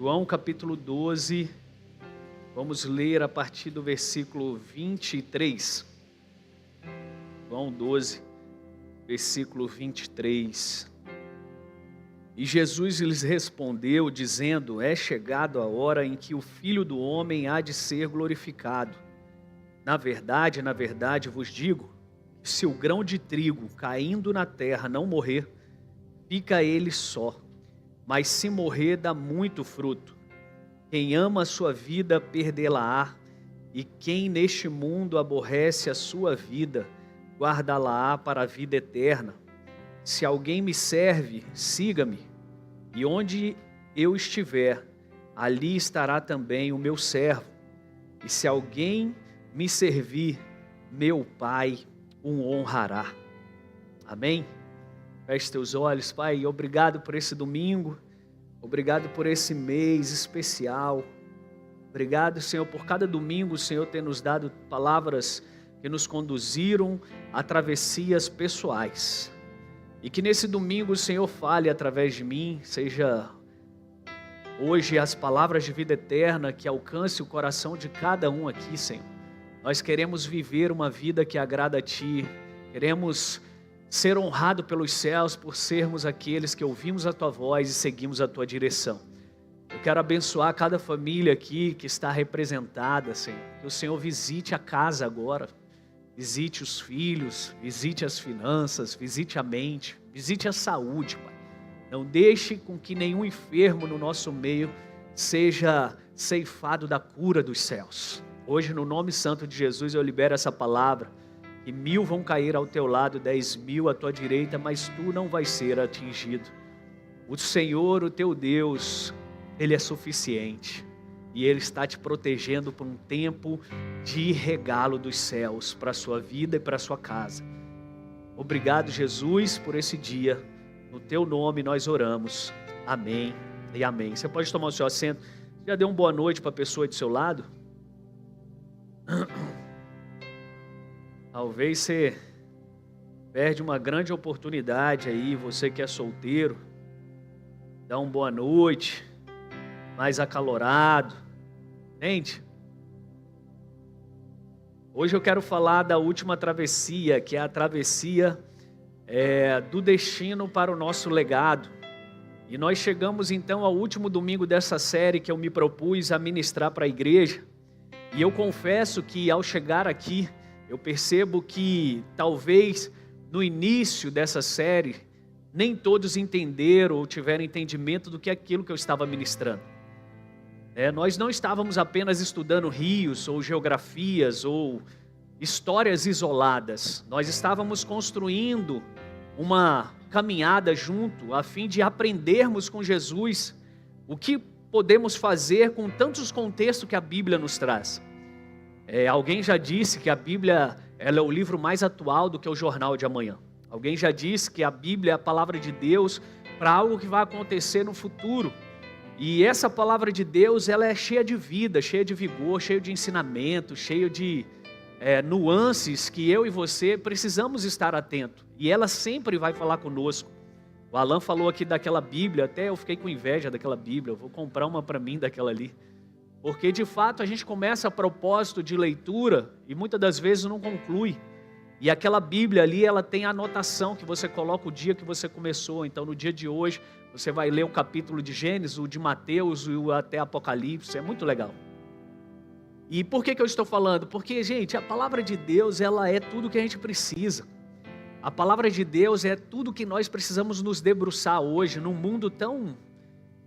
João capítulo 12, vamos ler a partir do versículo 23. João 12, versículo 23. E Jesus lhes respondeu, dizendo: É chegado a hora em que o Filho do Homem há de ser glorificado. Na verdade vos digo, que se o grão de trigo caindo na terra não morrer, fica ele só. Mas se morrer, dá muito fruto. Quem ama a sua vida, perdê-la-á, e quem neste mundo aborrece a sua vida, guardá-la-á para a vida eterna. Se alguém me serve, siga-me, e onde eu estiver, ali estará também o meu servo. E se alguém me servir, meu Pai o honrará. Amém? Feche teus olhos, Pai, obrigado por esse domingo, obrigado por esse mês especial, obrigado, Senhor, por cada domingo, Senhor, ter nos dado palavras que nos conduziram a travessias pessoais, e que nesse domingo o Senhor fale através de mim, seja hoje as palavras de vida eterna que alcance o coração de cada um aqui, Senhor. Nós queremos viver uma vida que agrada a Ti, queremos ser honrado pelos céus por sermos aqueles que ouvimos a Tua voz e seguimos a Tua direção. Eu quero abençoar cada família aqui que está representada, Senhor. Que o Senhor visite a casa agora, visite os filhos, visite as finanças, visite a mente, visite a saúde, Pai. Não deixe com que nenhum enfermo no nosso meio seja ceifado da cura dos céus. Hoje, no nome santo de Jesus, eu libero essa palavra. E 1000 vão cair ao teu lado, 10.000 à tua direita, mas tu não vais ser atingido. O Senhor, o teu Deus, Ele é suficiente. E Ele está te protegendo por um tempo de regalo dos céus para a sua vida e para a sua casa. Obrigado, Jesus, por esse dia. No teu nome nós oramos. Amém e amém. Você pode tomar o seu assento. Já deu uma boa noite para a pessoa do seu lado? Talvez você perde uma grande oportunidade aí, você que é solteiro, dá uma boa noite, mais acalorado, entende? Hoje eu quero falar da última travessia, que é a travessia do destino para o nosso legado. E nós chegamos então ao último domingo dessa série que eu me propus a ministrar para a igreja. E eu confesso que ao chegar aqui, eu percebo que talvez no início dessa série, nem todos entenderam ou tiveram entendimento do que é aquilo que eu estava ministrando. Nós não estávamos apenas estudando rios ou geografias ou histórias isoladas. Nós estávamos construindo uma caminhada junto a fim de aprendermos com Jesus o que podemos fazer com tantos contextos que a Bíblia nos traz. Alguém já disse que a Bíblia ela é o livro mais atual do que o jornal de amanhã. Alguém já disse que a Bíblia é a palavra de Deus para algo que vai acontecer no futuro. E essa palavra de Deus ela é cheia de vida, cheia de vigor, cheia de ensinamento, cheia de nuances que eu e você precisamos estar atento. E ela sempre vai falar conosco. O Alan falou aqui daquela Bíblia, até eu fiquei com inveja daquela Bíblia. Eu vou comprar uma para mim daquela ali. Porque de fato a gente começa a propósito de leitura e muitas das vezes não conclui. E aquela Bíblia ali, ela tem a anotação que você coloca o dia que você começou. Então no dia de hoje você vai ler o capítulo de Gênesis, o de Mateus e o até Apocalipse. É muito legal. E por que eu estou falando? Porque, gente, a palavra de Deus ela é tudo que a gente precisa. A palavra de Deus é tudo que nós precisamos nos debruçar hoje num mundo tão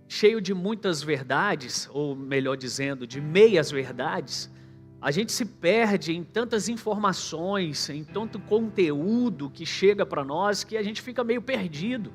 cheio de muitas verdades, ou melhor dizendo, de meias verdades. A gente se perde em tantas informações, em tanto conteúdo que chega para nós, que a gente fica meio perdido.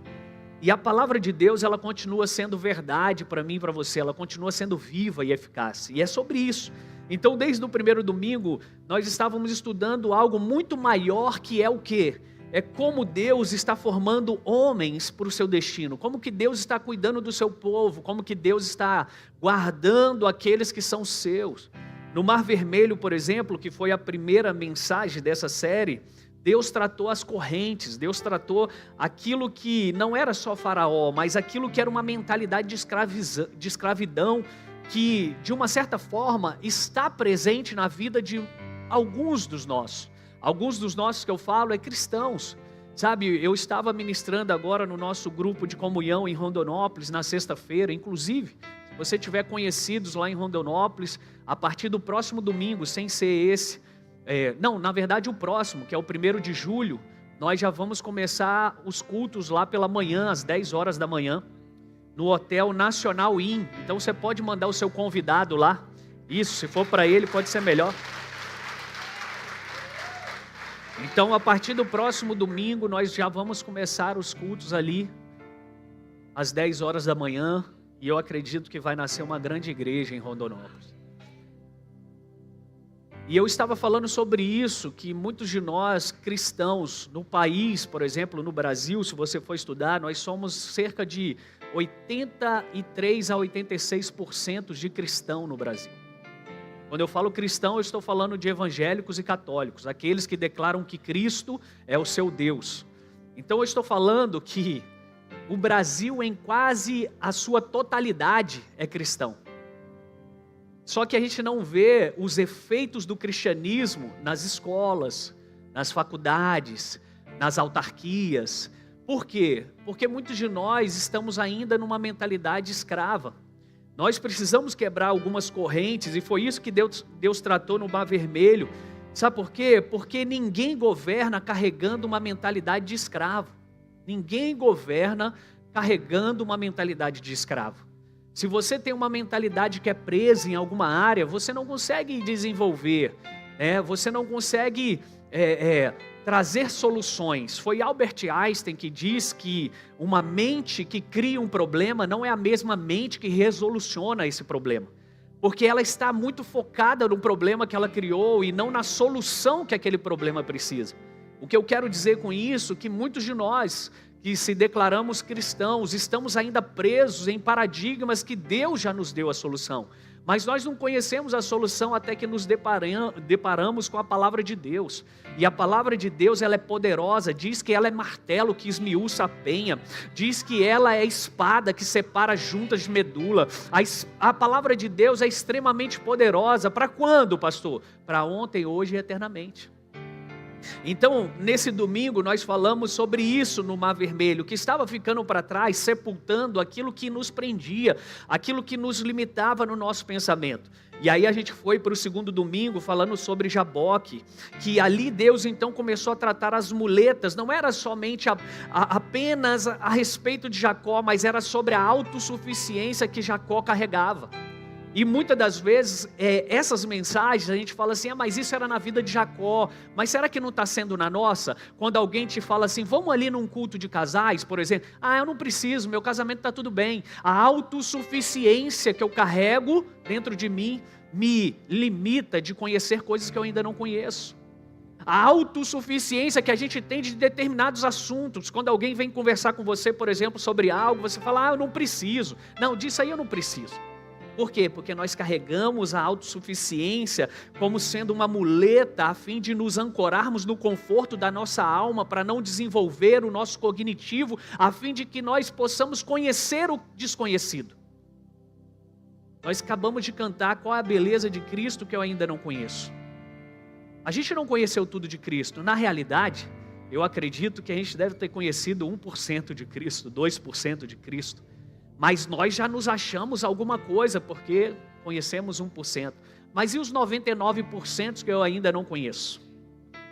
E a palavra de Deus, ela continua sendo verdade para mim e para você, ela continua sendo viva e eficaz. E é sobre isso. Então, desde o primeiro domingo, nós estávamos estudando algo muito maior, que é o quê? É como Deus está formando homens para o seu destino, como que Deus está cuidando do seu povo, como que Deus está guardando aqueles que são seus. No Mar Vermelho, por exemplo, que foi a primeira mensagem dessa série, Deus tratou as correntes, Deus tratou aquilo que não era só Faraó, mas aquilo que era uma mentalidade de escravidão, que de uma certa forma está presente na vida de alguns dos nossos. Alguns dos nossos que eu falo é cristãos. Sabe, eu estava ministrando agora no nosso grupo de comunhão em Rondonópolis na sexta-feira, inclusive, se você tiver conhecidos lá em Rondonópolis, a partir do próximo domingo, sem ser esse, na verdade o próximo, que é o 1º de julho, nós já vamos começar os cultos lá pela manhã, às 10 horas da manhã, no Hotel Nacional Inn. Então você pode mandar o seu convidado lá, isso, se for para ele pode ser melhor. Então, a partir do próximo domingo, nós já vamos começar os cultos ali, às 10 horas da manhã, e eu acredito que vai nascer uma grande igreja em Rondonópolis. E eu estava falando sobre isso, que muitos de nós, cristãos, no país, por exemplo, no Brasil, se você for estudar, nós somos cerca de 83 a 86% de cristão no Brasil. Quando eu falo cristão, eu estou falando de evangélicos e católicos, aqueles que declaram que Cristo é o seu Deus. Então eu estou falando que o Brasil em quase a sua totalidade é cristão. Só que a gente não vê os efeitos do cristianismo nas escolas, nas faculdades, nas autarquias. Por quê? Porque muitos de nós estamos ainda numa mentalidade escrava. Nós precisamos quebrar algumas correntes, e foi isso que Deus tratou no Mar Vermelho. Sabe por quê? Porque ninguém governa carregando uma mentalidade de escravo. Ninguém governa carregando uma mentalidade de escravo. Se você tem uma mentalidade que é presa em alguma área, você não consegue desenvolver, você não consegue trazer soluções. Foi Albert Einstein que diz que uma mente que cria um problema não é a mesma mente que resoluciona esse problema, porque ela está muito focada no problema que ela criou e não na solução que aquele problema precisa. O que eu quero dizer com isso é que muitos de nós que se declaramos cristãos estamos ainda presos em paradigmas que Deus já nos deu a solução, mas nós não conhecemos a solução até que nos deparamos com a palavra de Deus. E a palavra de Deus, ela é poderosa, diz que ela é martelo que esmiuça a penha, diz que ela é espada que separa juntas de medula. A palavra de Deus é extremamente poderosa. Para quando, pastor? Para ontem, hoje e eternamente. Então, nesse domingo nós falamos sobre isso no Mar Vermelho, que estava ficando para trás, sepultando aquilo que nos prendia, aquilo que nos limitava no nosso pensamento. E aí a gente foi para o segundo domingo falando sobre Jaboque, que ali Deus então começou a tratar as muletas, não era somente apenas a respeito de Jacó, mas era sobre a autossuficiência que Jacó carregava. E muitas das vezes, essas mensagens, a gente fala assim, mas isso era na vida de Jacó, mas será que não está sendo na nossa? Quando alguém te fala assim, vamos ali num culto de casais, por exemplo, eu não preciso, meu casamento está tudo bem. A autossuficiência que eu carrego dentro de mim, me limita de conhecer coisas que eu ainda não conheço. A autossuficiência que a gente tem de determinados assuntos, quando alguém vem conversar com você, por exemplo, sobre algo, você fala, eu não preciso, não, disso aí eu não preciso. Por quê? Porque nós carregamos a autossuficiência como sendo uma muleta a fim de nos ancorarmos no conforto da nossa alma, para não desenvolver o nosso cognitivo, a fim de que nós possamos conhecer o desconhecido. Nós acabamos de cantar qual é a beleza de Cristo que eu ainda não conheço. A gente não conheceu tudo de Cristo. Na realidade, eu acredito que a gente deve ter conhecido 1% de Cristo, 2% de Cristo. Mas nós já nos achamos alguma coisa, porque conhecemos 1%. Mas e os 99% que eu ainda não conheço?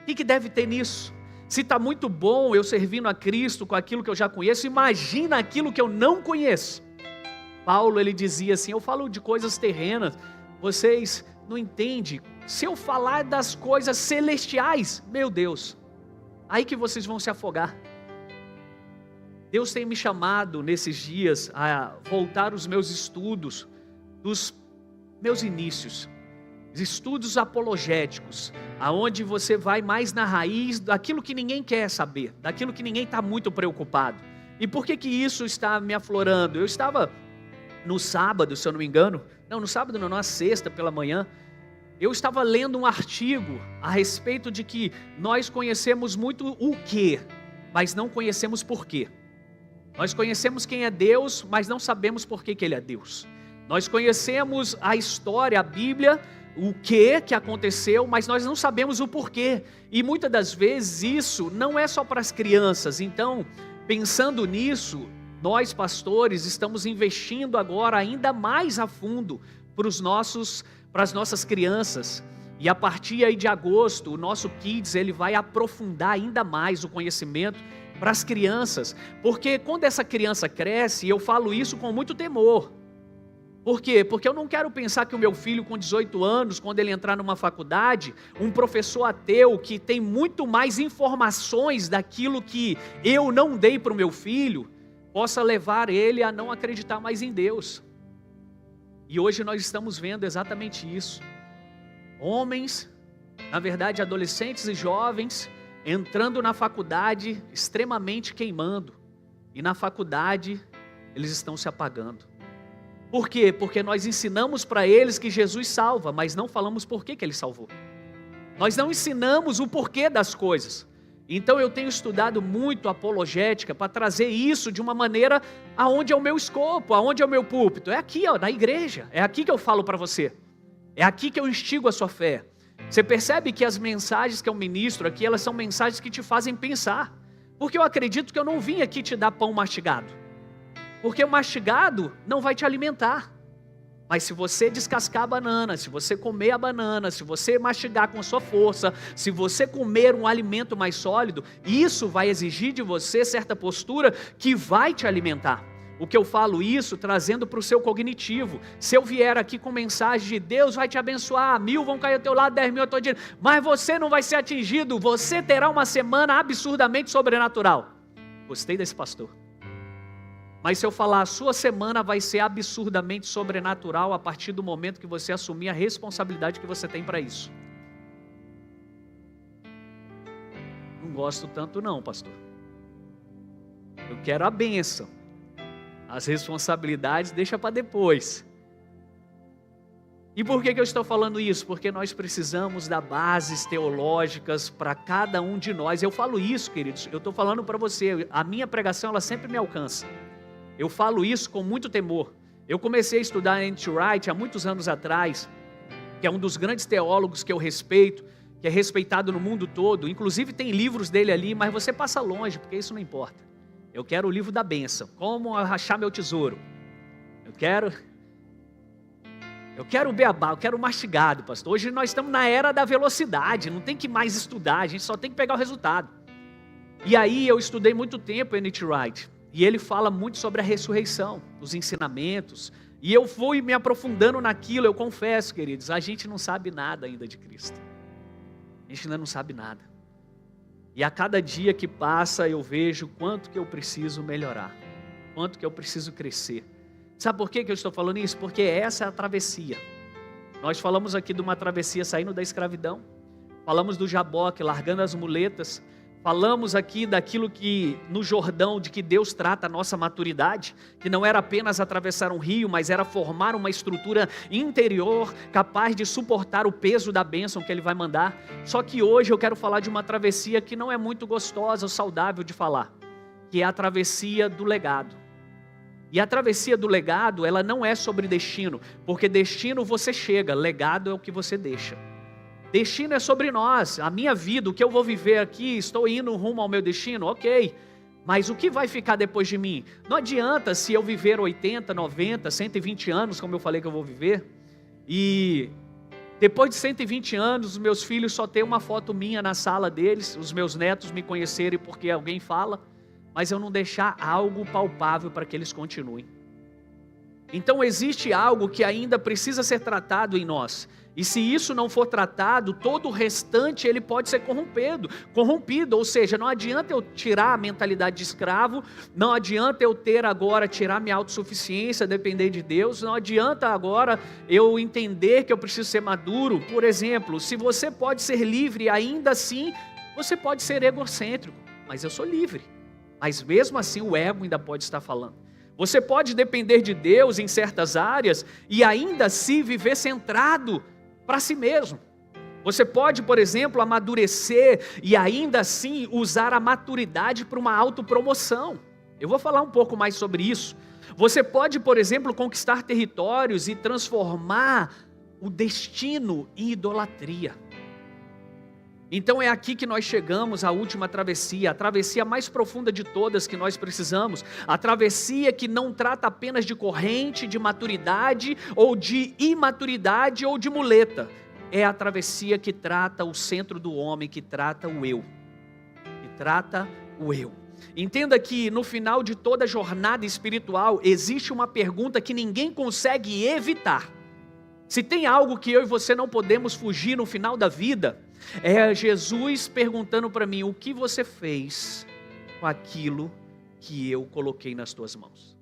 O que deve ter nisso? Se está muito bom eu servindo a Cristo com aquilo que eu já conheço, imagina aquilo que eu não conheço. Paulo, ele dizia assim, eu falo de coisas terrenas, vocês não entendem. Se eu falar das coisas celestiais, meu Deus, aí que vocês vão se afogar. Deus tem me chamado nesses dias a voltar os meus estudos dos meus inícios, estudos apologéticos, aonde você vai mais na raiz daquilo que ninguém quer saber, daquilo que ninguém está muito preocupado. E por que isso está me aflorando? Eu estava no sábado, se eu não me engano, não, no sábado não, na sexta pela manhã, eu estava lendo um artigo a respeito de que nós conhecemos muito o que, mas não conhecemos por quê. Nós conhecemos quem é Deus, mas não sabemos por que Ele é Deus. Nós conhecemos a história, a Bíblia, o que aconteceu, mas nós não sabemos o porquê. E muitas das vezes isso não é só para as crianças. Então, pensando nisso, nós pastores estamos investindo agora ainda mais a fundo para as nossas crianças. E a partir aí de agosto, o nosso Kids ele vai aprofundar ainda mais o conhecimento para as crianças. Porque quando essa criança cresce, eu falo isso com muito temor. Por quê? Porque eu não quero pensar que o meu filho com 18 anos, quando ele entrar numa faculdade, um professor ateu que tem muito mais informações daquilo que eu não dei para o meu filho, possa levar ele a não acreditar mais em Deus. E hoje nós estamos vendo exatamente isso. Homens, na verdade adolescentes e jovens, entrando na faculdade extremamente queimando. E na faculdade eles estão se apagando. Por quê? Porque nós ensinamos para eles que Jesus salva, mas não falamos por que Ele salvou. Nós não ensinamos o porquê das coisas. Então eu tenho estudado muito apologética para trazer isso de uma maneira aonde é o meu escopo, aonde é o meu púlpito. É aqui, na igreja. É aqui que eu falo para você. É aqui que eu instigo a sua fé. Você percebe que as mensagens que eu ministro aqui, elas são mensagens que te fazem pensar. Porque eu acredito que eu não vim aqui te dar pão mastigado. Porque o mastigado não vai te alimentar. Mas se você descascar a banana, se você comer a banana, se você mastigar com a sua força, se você comer um alimento mais sólido, isso vai exigir de você certa postura que vai te alimentar. O que eu falo isso trazendo para o seu cognitivo. Se eu vier aqui com mensagem de Deus vai te abençoar, 1000 vão cair ao teu lado, 10.000 eu estou dizendo, mas você não vai ser atingido, você terá uma semana absurdamente sobrenatural. Gostei desse pastor. Mas se eu falar, a sua semana vai ser absurdamente sobrenatural a partir do momento que você assumir a responsabilidade que você tem para isso. Não gosto tanto não, pastor. Eu quero a bênção. As responsabilidades deixa para depois. E por que eu estou falando isso? Porque nós precisamos dar bases teológicas para cada um de nós. Eu falo isso, queridos, eu estou falando para você, a minha pregação ela sempre me alcança. Eu falo isso com muito temor. Eu comecei a estudar N.T. Wright há muitos anos atrás, que é um dos grandes teólogos que eu respeito, que é respeitado no mundo todo. Inclusive tem livros dele ali, mas você passa longe, porque isso não importa. Eu quero o livro da bênção, como achar meu tesouro. Eu quero o beabá, eu quero o mastigado, pastor. Hoje nós estamos na era da velocidade, não tem que mais estudar, a gente só tem que pegar o resultado. E aí eu estudei muito tempo N.T. Wright. E ele fala muito sobre a ressurreição, os ensinamentos. E eu fui me aprofundando naquilo, eu confesso, queridos, a gente não sabe nada ainda de Cristo. A gente ainda não sabe nada. E a cada dia que passa eu vejo quanto que eu preciso melhorar, quanto que eu preciso crescer. Sabe por que eu estou falando isso? Porque essa é a travessia. Nós falamos aqui de uma travessia saindo da escravidão. Falamos do Jaboque largando as muletas. Falamos aqui daquilo que no Jordão, de que Deus trata a nossa maturidade, que não era apenas atravessar um rio, mas era formar uma estrutura interior capaz de suportar o peso da bênção que Ele vai mandar. Só que hoje eu quero falar de uma travessia que não é muito gostosa ou saudável de falar, que é a travessia do legado. E a travessia do legado, ela não é sobre destino, porque destino você chega, legado é o que você deixa. Destino é sobre nós, a minha vida, o que eu vou viver aqui, estou indo rumo ao meu destino, ok. Mas o que vai ficar depois de mim? Não adianta se eu viver 80, 90, 120 anos, como eu falei que eu vou viver, e depois de 120 anos, os meus filhos só têm uma foto minha na sala deles, os meus netos me conhecerem porque alguém fala, mas eu não deixar algo palpável para que eles continuem. Então existe algo que ainda precisa ser tratado em nós. E se isso não for tratado, todo o restante ele pode ser corrompido. Ou seja, não adianta eu tirar a mentalidade de escravo, não adianta eu tirar minha autossuficiência, depender de Deus, não adianta agora eu entender que eu preciso ser maduro. Por exemplo, se você pode ser livre, ainda assim você pode ser egocêntrico, mas eu sou livre. Mas mesmo assim o ego ainda pode estar falando. Você pode depender de Deus em certas áreas e ainda assim viver centrado para si mesmo. Você pode, por exemplo, amadurecer e ainda assim usar a maturidade para uma autopromoção. Eu vou falar um pouco mais sobre isso. Você pode, por exemplo, conquistar territórios e transformar o destino em idolatria. Então é aqui que nós chegamos à última travessia, a travessia mais profunda de todas que nós precisamos, a travessia que não trata apenas de corrente, de maturidade, ou de imaturidade, ou de muleta. É a travessia que trata o centro do homem, que trata o eu. Que trata o eu. Entenda que no final de toda jornada espiritual, existe uma pergunta que ninguém consegue evitar. Se tem algo que eu e você não podemos fugir no final da vida, é Jesus perguntando para mim: o que você fez com aquilo que eu coloquei nas tuas mãos?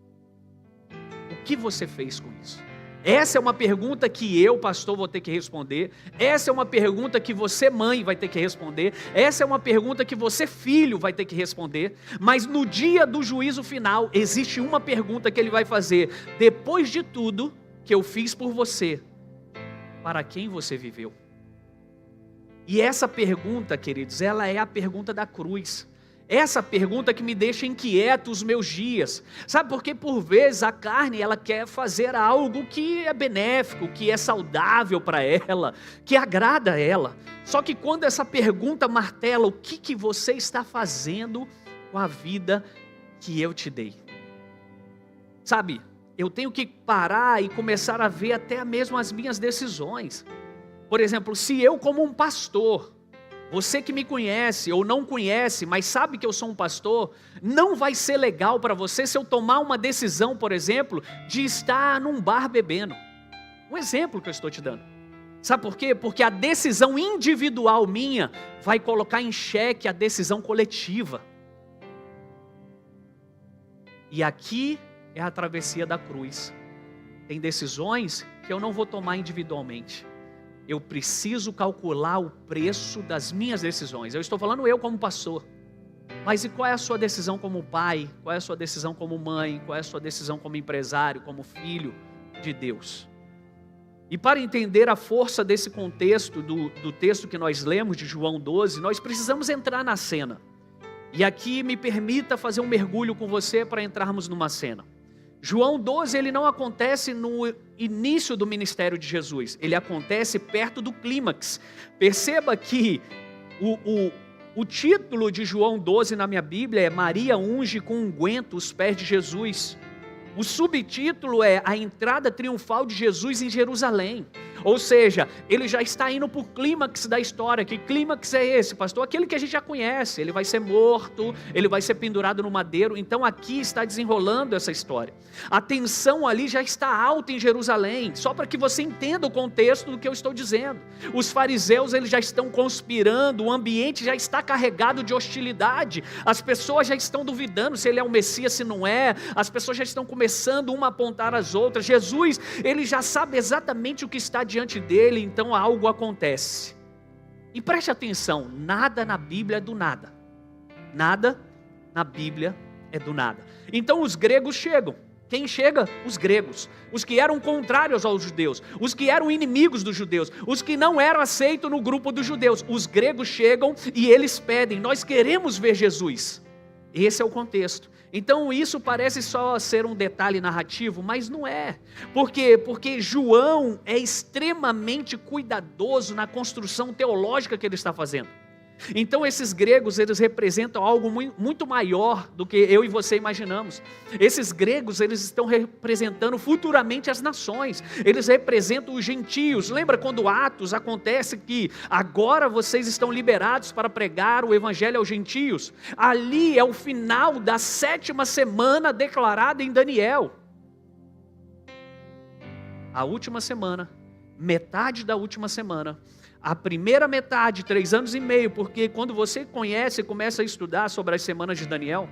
O que você fez com isso? Essa é uma pergunta que eu, pastor, vou ter que responder. Essa é uma pergunta que você, mãe, vai ter que responder. Essa é uma pergunta que você, filho, vai ter que responder. Mas no dia do juízo final, existe uma pergunta que ele vai fazer: depois de tudo que eu fiz por você, para quem você viveu? E essa pergunta, queridos, ela é a pergunta da cruz. Essa pergunta que me deixa inquieto os meus dias. Sabe, porque por vezes a carne, ela quer fazer algo que é benéfico, que é saudável para ela, que agrada a ela. Só que quando essa pergunta martela: o que você está fazendo com a vida que eu te dei? Sabe, eu tenho que parar e começar a ver até mesmo as minhas decisões. Por exemplo, se eu, como um pastor, você que me conhece ou não conhece, mas sabe que eu sou um pastor, não vai ser legal para você se eu tomar uma decisão, por exemplo, de estar num bar bebendo. Um exemplo que eu estou te dando. Sabe por quê? Porque a decisão individual minha vai colocar em xeque a decisão coletiva. E aqui é a travessia da cruz. Tem decisões que eu não vou tomar individualmente. Eu preciso calcular o preço das minhas decisões. Eu estou falando eu como pastor. Mas e qual é a sua decisão como pai? Qual é a sua decisão como mãe? Qual é a sua decisão como empresário, como filho de Deus? E para entender a força desse contexto do texto que nós lemos de João 12, nós precisamos entrar na cena. E aqui me permita fazer um mergulho com você para entrarmos numa cena. João 12, ele não acontece no início do ministério de Jesus, ele acontece perto do clímax. Perceba que o título de João 12 na minha Bíblia é Maria unge com unguento os pés de Jesus. O subtítulo é a entrada triunfal de Jesus em Jerusalém. Ou seja, ele já está indo para o clímax da história. Que clímax é esse, pastor? Aquele que a gente já conhece. Ele vai ser morto, ele vai ser pendurado no madeiro. Então aqui está desenrolando essa história. A tensão ali já está alta em Jerusalém. Só para que você entenda o contexto do que eu estou dizendo. Os fariseus, eles já estão conspirando. O ambiente já está carregado de hostilidade. As pessoas já estão duvidando se ele é o Messias, se não é. As pessoas já estão começando uma a apontar as outras. Jesus, ele já sabe exatamente o que está diante dele, então algo acontece. E preste atenção, nada na Bíblia é do nada. Nada na Bíblia é do nada. Então os gregos chegam. Quem chega? Os gregos. Os que eram contrários aos judeus. Os que eram inimigos dos judeus. Os que não eram aceitos no grupo dos judeus. Os gregos chegam e eles pedem: nós queremos ver Jesus. Esse é o contexto. Então isso parece só ser um detalhe narrativo, mas não é. Por quê? Porque João é extremamente cuidadoso na construção teológica que ele está fazendo. Então esses gregos, eles representam algo muito maior do que eu e você imaginamos. Esses gregos, eles estão representando futuramente as nações. Eles representam os gentios. Lembra quando Atos acontece que agora vocês estão liberados para pregar o evangelho aos gentios? Ali é o final da 7ª semana declarada em Daniel. A última semana, metade da última semana. A primeira metade, 3 anos e meio, porque quando você conhece e começa a estudar sobre as semanas de Daniel,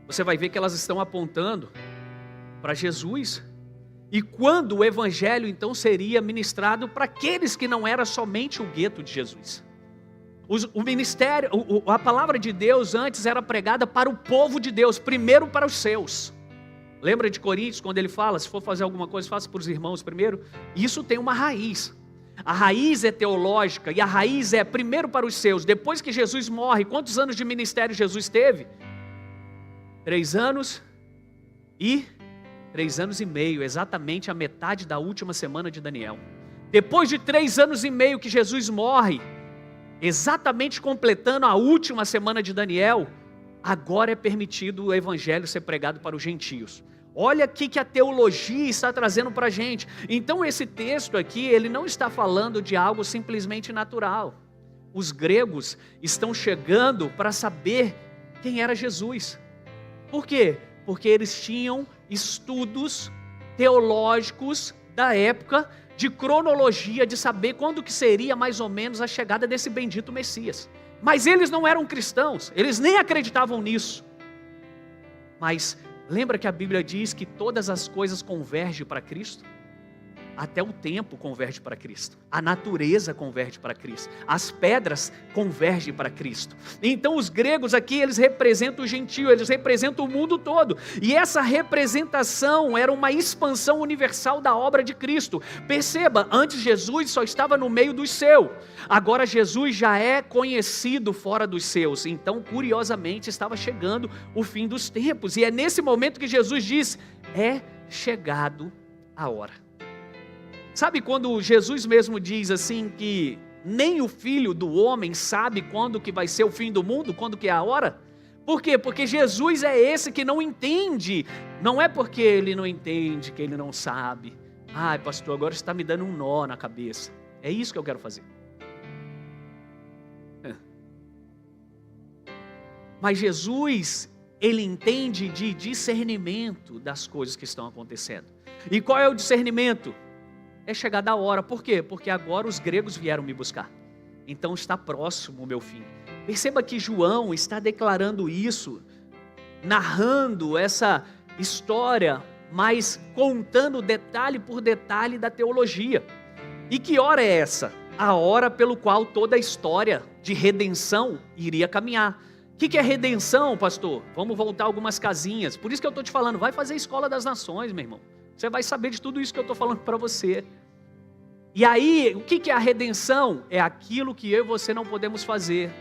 você vai ver que elas estão apontando para Jesus. E quando o evangelho então seria ministrado para aqueles que não era somente o gueto de Jesus. O ministério, a palavra de Deus antes era pregada para o povo de Deus, primeiro para os seus. Lembra de Coríntios, quando ele fala, se for fazer alguma coisa, faça para os irmãos primeiro? Isso tem uma raiz. A raiz é teológica e a raiz é primeiro para os seus. Depois que Jesus morre, quantos anos de ministério Jesus teve? 3 anos e 3 anos e meio, exatamente a metade da última semana de Daniel. Depois de 3 anos e meio que Jesus morre, exatamente completando a última semana de Daniel, agora é permitido o evangelho ser pregado para os gentios. Olha aqui que a teologia está trazendo para a gente. Então esse texto aqui, ele não está falando de algo simplesmente natural. Os gregos estão chegando para saber quem era Jesus. Por quê? Porque eles tinham estudos teológicos da época, de cronologia, de saber quando que seria mais ou menos a chegada desse bendito Messias. Mas eles não eram cristãos, eles nem acreditavam nisso. Mas lembra que a Bíblia diz que todas as coisas convergem para Cristo? Até o tempo converge para Cristo, a natureza converge para Cristo, as pedras convergem para Cristo. Então os gregos aqui, eles representam o gentio, eles representam o mundo todo, e essa representação era uma expansão universal da obra de Cristo. Perceba, antes Jesus só estava no meio dos seus, agora Jesus já é conhecido fora dos seus. Então curiosamente estava chegando o fim dos tempos, e é nesse momento que Jesus diz, é chegado a hora. Sabe quando Jesus mesmo diz assim que nem o Filho do Homem sabe quando que vai ser o fim do mundo, quando que é a hora? Por quê? Porque Jesus é esse que não entende. Não é porque ele não entende, que ele não sabe. Ai, pastor, agora você está me dando um nó na cabeça. É isso que eu quero fazer. Mas Jesus, ele entende de discernimento das coisas que estão acontecendo. E qual é o discernimento? É chegada a hora. Por quê? Porque agora os gregos vieram me buscar. Então está próximo o meu fim. Perceba que João está declarando isso, narrando essa história, mas contando detalhe por detalhe da teologia. E que hora é essa? A hora pelo qual toda a história de redenção iria caminhar. O que é redenção, pastor? Vamos voltar algumas casinhas. Por isso que eu estou te falando, vai fazer a Escola das Nações, meu irmão. Você vai saber de tudo isso que eu estou falando para você. E aí, o que é a redenção? É aquilo que eu e você não podemos fazer.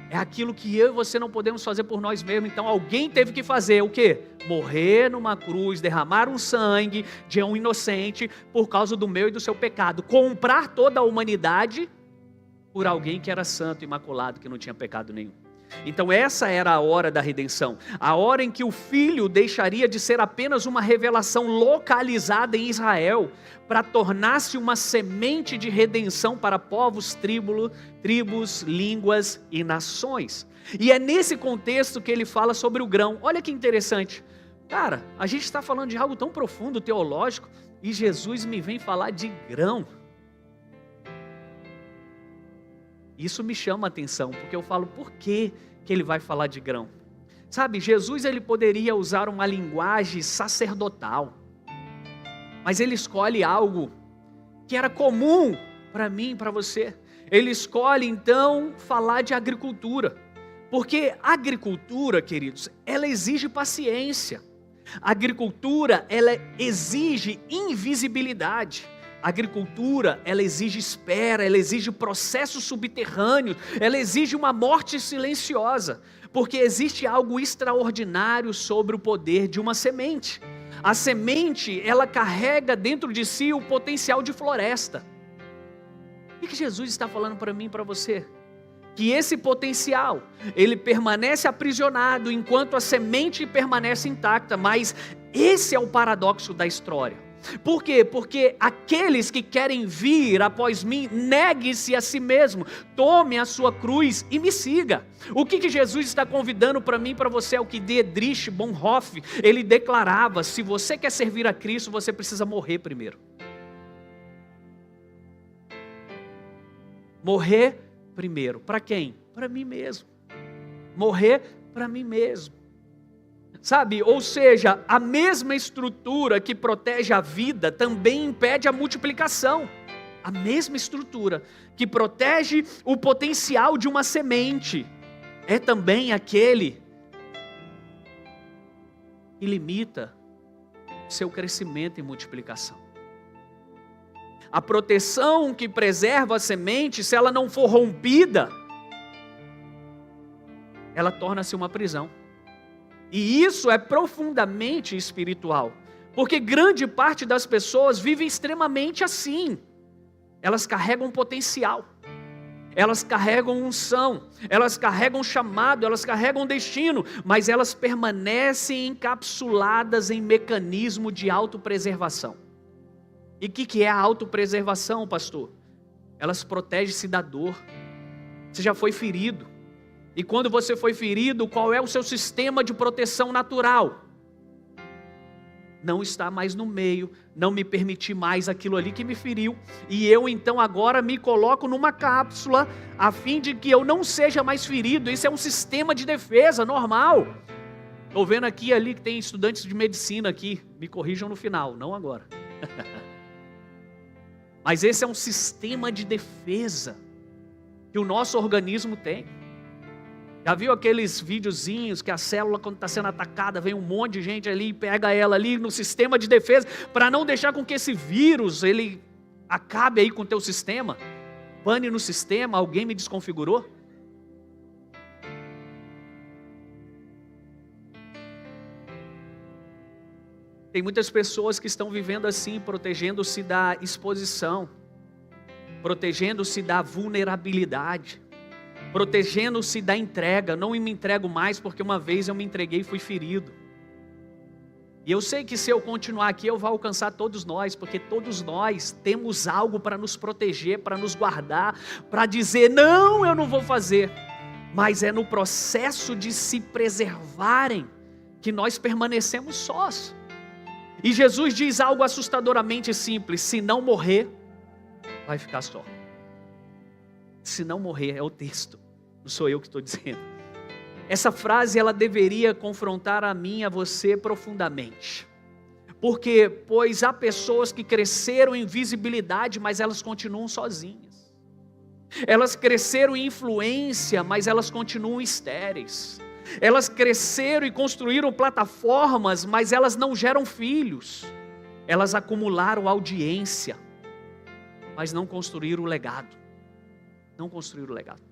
É aquilo que eu e você não podemos fazer por nós mesmos. Então alguém teve que fazer o quê? Morrer numa cruz, derramar um sangue de um inocente por causa do meu e do seu pecado. Comprar toda a humanidade por alguém que era santo, imaculado, que não tinha pecado nenhum. Então essa era a hora da redenção, a hora em que o Filho deixaria de ser apenas uma revelação localizada em Israel, para tornar-se uma semente de redenção para povos, tribos, línguas e nações. E é nesse contexto que ele fala sobre o grão. Olha que interessante, cara, a gente está falando de algo tão profundo, teológico, e Jesus me vem falar de grão. Isso me chama a atenção, porque eu falo, por que ele vai falar de grão? Sabe, Jesus ele poderia usar uma linguagem sacerdotal, mas ele escolhe algo que era comum para mim e para você. Ele escolhe então falar de agricultura, porque a agricultura, queridos, ela exige paciência. A agricultura, ela exige invisibilidade. A agricultura, ela exige espera, ela exige processos subterrâneos, ela exige uma morte silenciosa, porque existe algo extraordinário sobre o poder de uma semente. A semente, ela carrega dentro de si o potencial de floresta. O que Jesus está falando para mim e para você? Que esse potencial, ele permanece aprisionado enquanto a semente permanece intacta, mas esse é o paradoxo da história. Por quê? Porque aqueles que querem vir após mim, negue-se a si mesmo, tome a sua cruz e me siga. O que Jesus está convidando para mim e para você é o que Dietrich Bonhoeffer, ele declarava, se você quer servir a Cristo, você precisa morrer primeiro. Morrer primeiro. Para quem? Para mim mesmo. Morrer para mim mesmo. Sabe, ou seja, a mesma estrutura que protege a vida também impede a multiplicação. A mesma estrutura que protege o potencial de uma semente é também aquele que limita seu crescimento e multiplicação. A proteção que preserva a semente, se ela não for rompida, ela torna-se uma prisão. E isso é profundamente espiritual, porque grande parte das pessoas vive extremamente assim. Elas carregam potencial, elas carregam unção, elas carregam chamado, elas carregam destino, mas elas permanecem encapsuladas em mecanismo de autopreservação. E o que é a autopreservação, pastor? Elas protegem-se da dor. Você já foi ferido. E quando você foi ferido, qual é o seu sistema de proteção natural? Não estar mais no meio, não me permitir mais aquilo ali que me feriu. E eu então agora me coloco numa cápsula, a fim de que eu não seja mais ferido. Isso é um sistema de defesa normal. Estou vendo aqui ali que tem estudantes de medicina aqui. Me corrijam no final, não agora. Mas esse é um sistema de defesa que o nosso organismo tem. Já viu aqueles videozinhos que a célula, quando está sendo atacada, vem um monte de gente ali e pega ela ali no sistema de defesa, para não deixar com que esse vírus, ele acabe aí com o teu sistema? Pane no sistema, alguém me desconfigurou? Tem muitas pessoas que estão vivendo assim, protegendo-se da exposição, protegendo-se da vulnerabilidade, protegendo-se da entrega. Não me entrego mais porque uma vez eu me entreguei e fui ferido. E eu sei que se eu continuar aqui eu vou alcançar todos nós, porque todos nós temos algo para nos proteger, para nos guardar, para dizer não, eu não vou fazer. Mas é no processo de se preservarem que nós permanecemos sós. E Jesus diz algo assustadoramente simples: se não morrer, vai ficar só. Se não morrer, é o texto, não sou eu que estou dizendo. Essa frase ela deveria confrontar a mim e a você profundamente. Porque, pois há pessoas que cresceram em visibilidade, mas elas continuam sozinhas. Elas cresceram em influência, mas elas continuam estéreis. Elas cresceram e construíram plataformas, mas elas não geram filhos. Elas acumularam audiência, mas não construíram o legado. Não construíram o legado.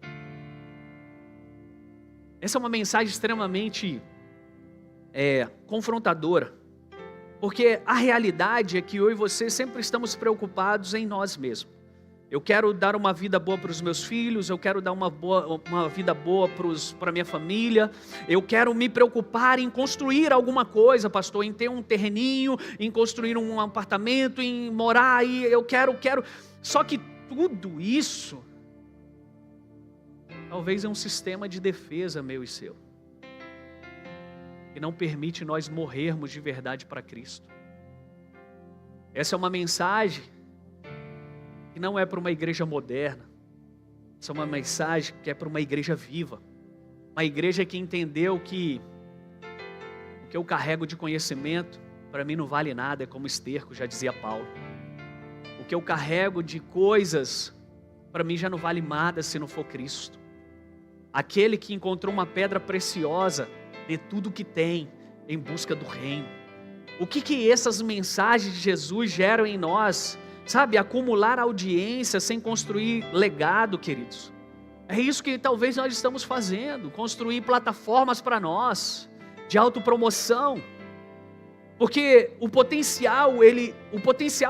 Essa é uma mensagem extremamente confrontadora, porque a realidade é que eu e você sempre estamos preocupados em nós mesmos. Eu quero dar uma vida boa para os meus filhos, eu quero dar uma vida boa para a minha família, eu quero me preocupar em construir alguma coisa, pastor, em ter um terreninho, em construir um apartamento, em morar aí, eu quero. Só que tudo isso talvez é um sistema de defesa meu e seu, que não permite nós morrermos de verdade para Cristo. Essa é uma mensagem que não é para uma igreja moderna. Essa é uma mensagem que é para uma igreja viva. Uma igreja que entendeu que o que eu carrego de conhecimento, para mim não vale nada, é como esterco, já dizia Paulo. O que eu carrego de coisas, para mim já não vale nada se não for Cristo. Aquele que encontrou uma pedra preciosa de tudo que tem, em busca do reino. O que essas mensagens de Jesus geram em nós? Sabe, acumular audiência sem construir legado, queridos. É isso que talvez nós estamos fazendo, construir plataformas para nós, de autopromoção. Porque o potencial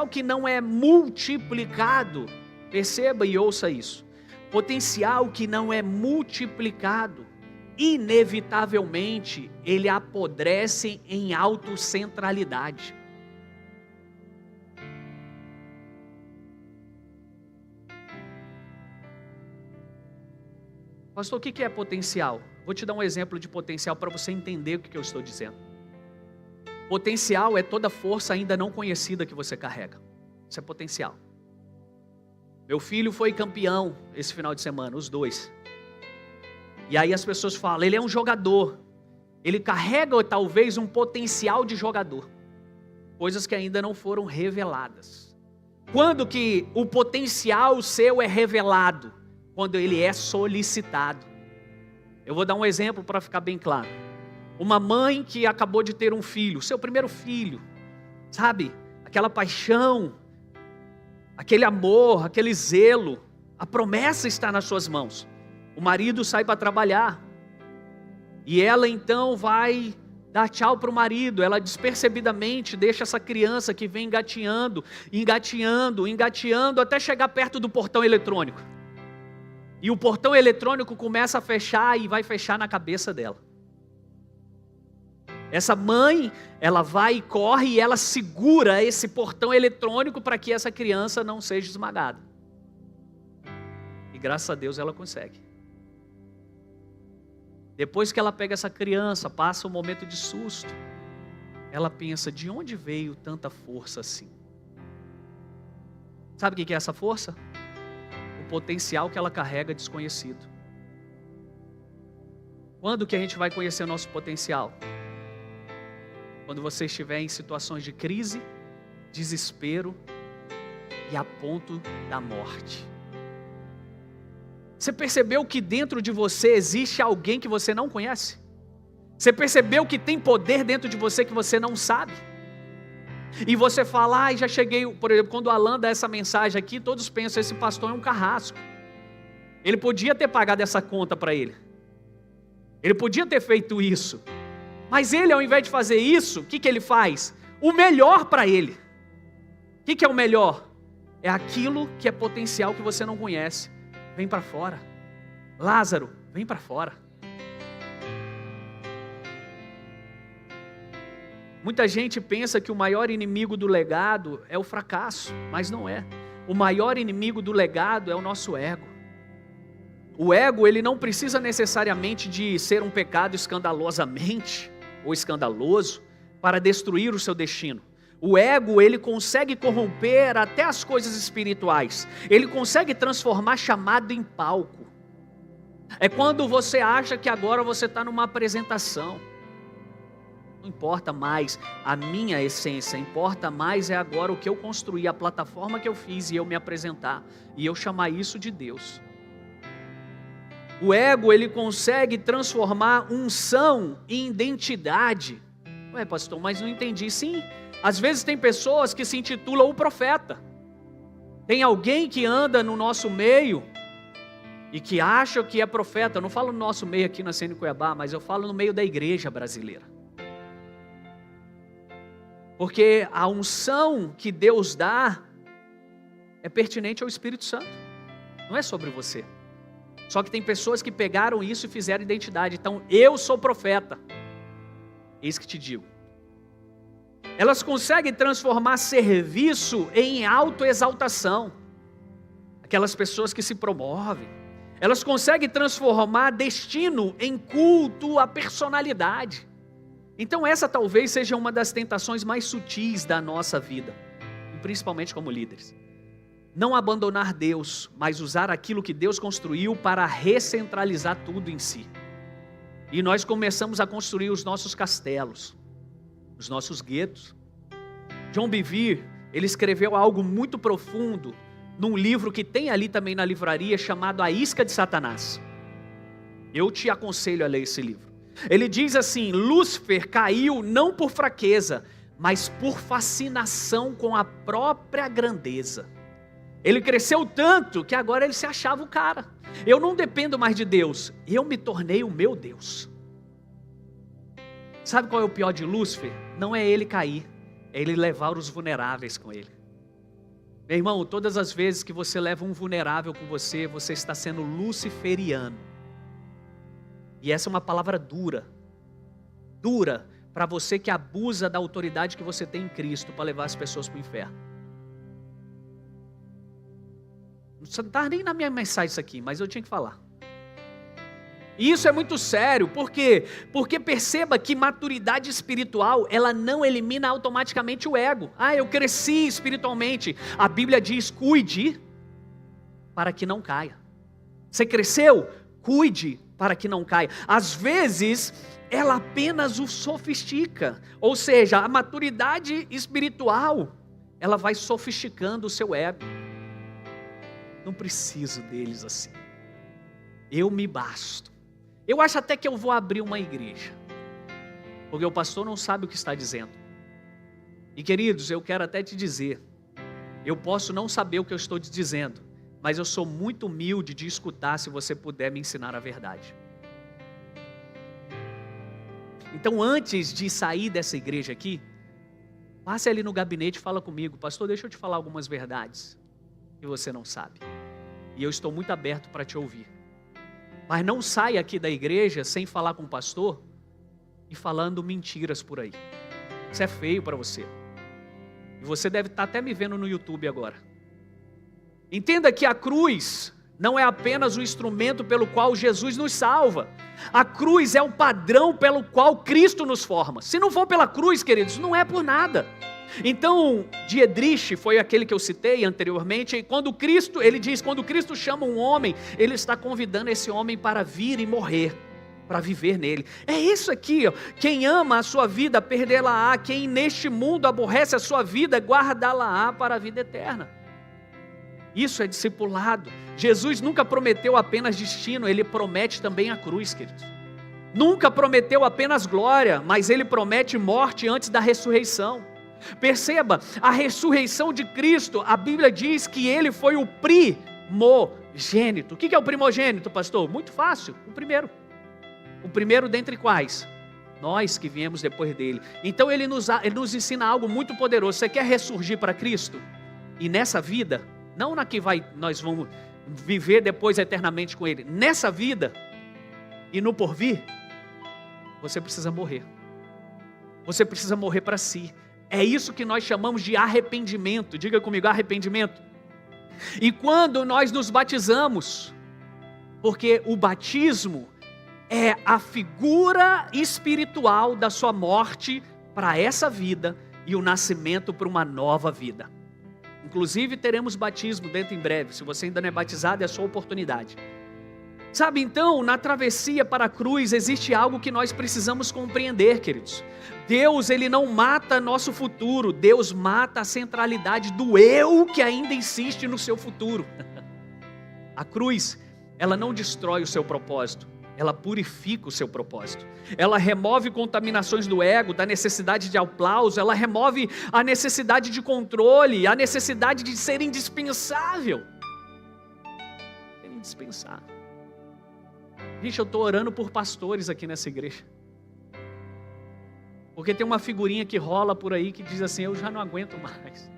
que não é multiplicado, perceba e ouça isso. Potencial que não é multiplicado, inevitavelmente, ele apodrece em autocentralidade. Pastor, o que é potencial? Vou te dar um exemplo de potencial para você entender o que eu estou dizendo. Potencial é toda força ainda não conhecida que você carrega. Isso é potencial. Meu filho foi campeão esse final de semana, os dois. E aí as pessoas falam, ele é um jogador. Ele carrega talvez um potencial de jogador. Coisas que ainda não foram reveladas. Quando que o potencial seu é revelado? Quando ele é solicitado. Eu vou dar um exemplo para ficar bem claro. Uma mãe que acabou de ter um filho, seu primeiro filho, sabe? Aquela paixão. aquele amor, aquele zelo, a promessa está nas suas mãos. O marido sai para trabalhar, e ela então vai dar tchau para o marido. Ela despercebidamente deixa essa criança que vem engateando, até chegar perto do portão eletrônico. E o portão eletrônico começa a fechar e vai fechar na cabeça dela. Essa mãe, ela vai e corre e ela segura esse portão eletrônico para que essa criança não seja esmagada. E graças a Deus ela consegue. Depois que ela pega essa criança, passa um momento de susto. Ela pensa, de onde veio tanta força assim? Sabe o que é essa força? O potencial que ela carrega desconhecido. Quando que a gente vai conhecer o nosso potencial? Quando você estiver em situações de crise, desespero e a ponto da morte. Você percebeu que dentro de você existe alguém que você não conhece? Você percebeu que tem poder dentro de você que você não sabe? E você fala, já cheguei, por exemplo, quando o Alan dá essa mensagem aqui, todos pensam, esse pastor é um carrasco. Ele podia ter pagado essa conta para ele. Ele podia ter feito isso. Mas ele, ao invés de fazer isso, o que ele faz? O melhor para ele. O que é o melhor? É aquilo que é potencial que você não conhece. Vem para fora. Lázaro, vem para fora. Muita gente pensa que o maior inimigo do legado é o fracasso, mas não é. O maior inimigo do legado é o nosso ego. O ego, ele não precisa necessariamente de ser um pecado escandalosamente ou escandaloso para destruir o seu destino. O ego, ele consegue corromper até as coisas espirituais. Ele consegue transformar chamado em palco. É quando você acha que agora você está numa apresentação. Não importa mais a minha essência, importa mais é agora o que eu construí, a plataforma que eu fiz e eu me apresentar. E eu chamar isso de Deus. O ego, ele consegue transformar unção em identidade. Ué, pastor, mas não entendi. Sim, às vezes tem pessoas que se intitulam o profeta. Tem alguém que anda no nosso meio e que acha que é profeta. Eu não falo no nosso meio aqui na CN Cuiabá, mas eu falo no meio da igreja brasileira. Porque a unção que Deus dá é pertinente ao Espírito Santo. Não é sobre você. Só que tem pessoas que pegaram isso e fizeram identidade. Então, eu sou profeta. Eis que te digo. Elas conseguem transformar serviço em autoexaltação. Aquelas pessoas que se promovem. Elas conseguem transformar destino em culto à personalidade. Então essa talvez seja uma das tentações mais sutis da nossa vida. E principalmente como líderes. Não abandonar Deus, mas usar aquilo que Deus construiu para recentralizar tudo em si. E nós começamos a construir os nossos castelos, os nossos guetos. John Bevere, ele escreveu algo muito profundo num livro que tem ali também na livraria, chamado A Isca de Satanás. Eu te aconselho a ler esse livro. Ele diz assim: Lúcifer caiu não por fraqueza, mas por fascinação com a própria grandeza. Ele cresceu tanto que agora ele se achava o cara. Eu não dependo mais de Deus, eu me tornei o meu Deus. Sabe qual é o pior de Lúcifer? Não é ele cair, é ele levar os vulneráveis com ele. Meu irmão, todas as vezes que você leva um vulnerável com você, você está sendo luciferiano. E essa é uma palavra dura. Dura para você que abusa da autoridade que você tem em Cristo para levar as pessoas para o inferno. Não está nem na minha mensagem isso aqui, mas eu tinha que falar. E isso é muito sério, por quê? Porque perceba que maturidade espiritual, ela não elimina automaticamente o ego. Eu cresci espiritualmente. A Bíblia diz, cuide para que não caia. Você cresceu? Cuide para que não caia. Às vezes, ela apenas o sofistica. Ou seja, a maturidade espiritual, ela vai sofisticando o seu ego. Não preciso deles assim. Eu me basto. Eu acho até que eu vou abrir uma igreja. Porque o pastor não sabe o que está dizendo. E queridos, eu quero até te dizer Eu posso não saber o que eu estou te dizendo, mas eu sou muito humilde de escutar se você puder me ensinar a verdade. Então, antes de sair dessa igreja aqui, passe ali no gabinete e fala comigo: pastor, deixa eu te falar algumas verdades que você não sabe. E eu estou muito aberto para te ouvir. Mas não saia aqui da igreja sem falar com o pastor e falando mentiras por aí. Isso é feio para você. E você deve estar até me vendo no YouTube agora. Entenda que a cruz não é apenas o instrumento pelo qual Jesus nos salva. A cruz é o padrão pelo qual Cristo nos forma. Se não for pela cruz, queridos, não é por nada. Então, Dietrich foi aquele que eu citei anteriormente, e quando Cristo, ele diz, quando Cristo chama um homem, ele está convidando esse homem para vir e morrer, para viver nele. É isso aqui, ó. Quem ama a sua vida, perdê-la-á. Quem neste mundo aborrece a sua vida, guardá-la-á para a vida eterna. Isso é discipulado. Jesus nunca prometeu apenas destino, ele promete também a cruz, queridos. Nunca prometeu apenas glória, mas ele promete morte antes da ressurreição. Perceba, a ressurreição de Cristo, a Bíblia diz que ele foi o primogênito. O que é o primogênito, pastor? Muito fácil, o primeiro. O primeiro dentre quais? Nós que viemos depois dele. Então ele nos ensina algo muito poderoso. Você quer ressurgir para Cristo? E nessa vida, não na que nós vamos viver depois eternamente com ele. Nessa vida e no porvir, você precisa morrer. Você precisa morrer para si. É isso que nós chamamos de arrependimento. Diga comigo, arrependimento. E quando nós nos batizamos, porque o batismo é a figura espiritual da sua morte para essa vida e o nascimento para uma nova vida. Inclusive teremos batismo dentro em breve. Se você ainda não é batizado, é a sua oportunidade. Sabe, então, na travessia para a cruz existe algo que nós precisamos compreender, queridos. Deus, ele não mata nosso futuro. Deus mata a centralidade do eu que ainda insiste no seu futuro. A cruz, ela não destrói o seu propósito. Ela purifica o seu propósito. Ela remove contaminações do ego, da necessidade de aplauso. Ela remove a necessidade de controle, a necessidade de ser indispensável. Ser indispensável. Gente, eu estou orando por pastores aqui nessa igreja. Porque tem uma figurinha que rola por aí que diz assim: eu já não aguento mais.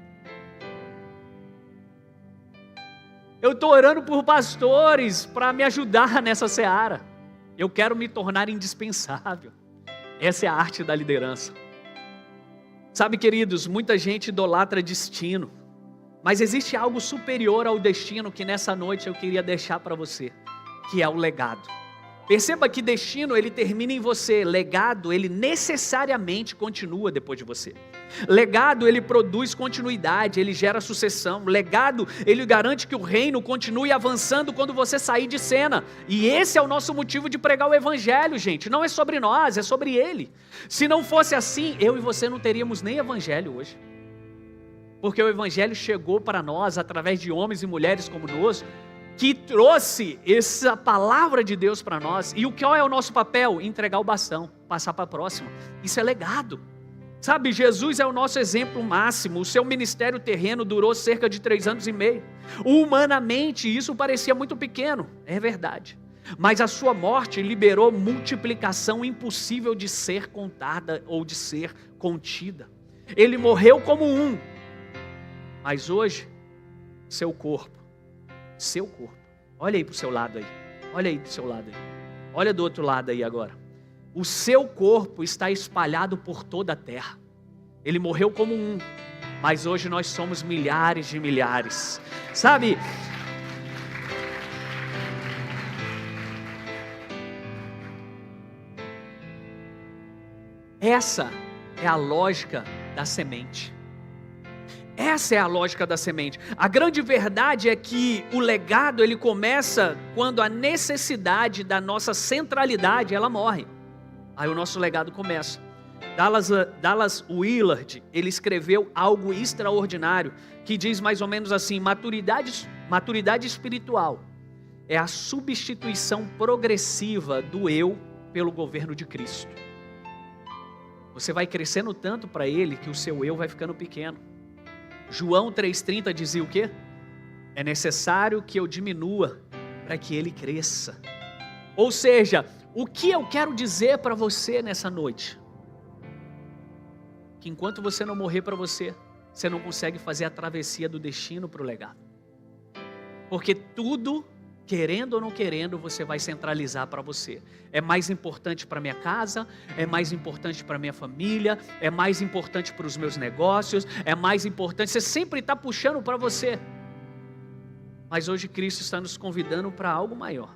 Eu estou orando por pastores para me ajudar nessa seara. Eu quero me tornar indispensável. Essa é a arte da liderança. Sabe, queridos, muita gente idolatra destino. Mas existe algo superior ao destino que nessa noite eu queria deixar para você, que é o legado. Perceba que destino, ele termina em você. Legado, ele necessariamente continua depois de você. Legado, ele produz continuidade, ele gera sucessão. Legado, ele garante que o reino continue avançando quando você sair de cena. E esse é o nosso motivo de pregar o evangelho, gente. Não é sobre nós, é sobre ele. Se não fosse assim, eu e você não teríamos nem evangelho hoje. Porque o evangelho chegou para nós através de homens e mulheres como nós, que trouxe essa palavra de Deus para nós. E qual é o nosso papel? Entregar o bastão, passar para a próxima. Isso é legado. Sabe, Jesus é o nosso exemplo máximo. O seu ministério terreno durou cerca de 3 anos e meio. Humanamente, isso parecia muito pequeno, é verdade. Mas a sua morte liberou multiplicação impossível de ser contada ou de ser contida. Ele morreu como um, mas hoje, seu corpo, olha aí para o seu lado aí, olha aí do seu lado aí, olha do outro lado aí agora. O seu corpo está espalhado por toda a terra. Ele morreu como um, mas hoje nós somos milhares de milhares. Sabe, essa é a lógica da semente. Essa é a lógica da semente. A grande verdade é que o legado, ele começa quando a necessidade da nossa centralidade, ela morre. Aí o nosso legado começa. Dallas Willard, ele escreveu algo extraordinário, que diz mais ou menos assim: maturidade espiritual é a substituição progressiva do eu pelo governo de Cristo. Você vai crescendo tanto para ele que o seu eu vai ficando pequeno. João 3,30 dizia o quê? É necessário que eu diminua para que ele cresça. Ou seja, o que eu quero dizer para você nessa noite? Que enquanto você não morrer para você, você não consegue fazer a travessia do destino para o legado. Porque tudo, querendo ou não querendo, você vai centralizar para você. É mais importante para minha casa, é mais importante para minha família, é mais importante para os meus negócios, é mais importante, você sempre está puxando para você. Mas hoje Cristo está nos convidando para algo maior.